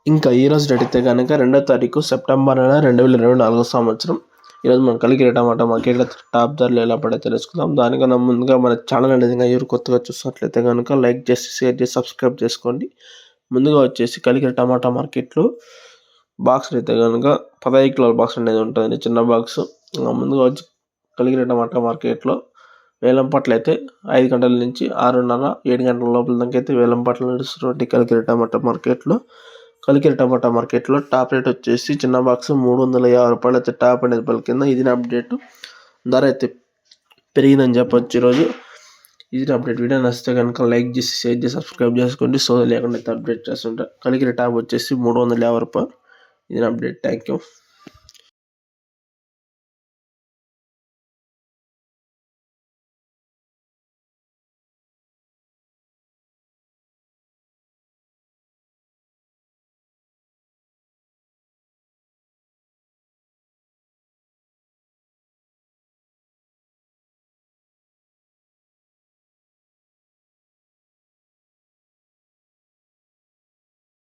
ఇంకా ఈరోజు డేట్ అయితే కనుక 2వ తారీఖు సెప్టెంబర్ నెల 2024 సంవత్సరం. ఈరోజు మనం కలికిరి టమాటా మార్కెట్లో టాప్ ధరలు ఎలా పడాయో తెలుసుకుందాం. దానికన్నా ముందుగా మన ఛానల్ అనేది ఎవరు కొత్తగా చూసినట్లయితే కనుక లైక్ చేసి షేర్ చేసి సబ్స్క్రైబ్ చేసుకోండి. ముందుగా వచ్చేసి కలికిరి టమాటా మార్కెట్లో బాక్స్ అయితే కనుక 15 కిలోల బాక్స్ అనేది ఉంటుంది, చిన్న బాక్స్. ముందుగా వచ్చి కలికిరి టమాటా మార్కెట్లో వేలం పట్ల అయితే 5 గంటల నుంచి 6:30 7 గంటల లోపల దాకా అయితే వేలం పట్ల నడుస్తున్నటువంటి కలికిరి టమాటా మార్కెట్లో. కలికిరి టమాటా మార్కెట్లో టాప్ రేట్ వచ్చేసి చిన్న బాక్స్ 350 రూపాయలు అయితే టాప్ అనేది పలికింది. ఇది అప్డేట్, ధర అయితే పెరిగిందని చెప్పొచ్చు ఈరోజు. ఇది అప్డేట్. వీడియో నచ్చితే కనుక లైక్ చేసి షేర్ చేసి సబ్స్క్రైబ్ చేసుకోండి. సో లేకుండా అయితే అప్డేట్ చేస్తుంటా. కలికిరి టాప్ వచ్చేసి 350 రూపాయలు. ఇది అప్డేట్. Thank you.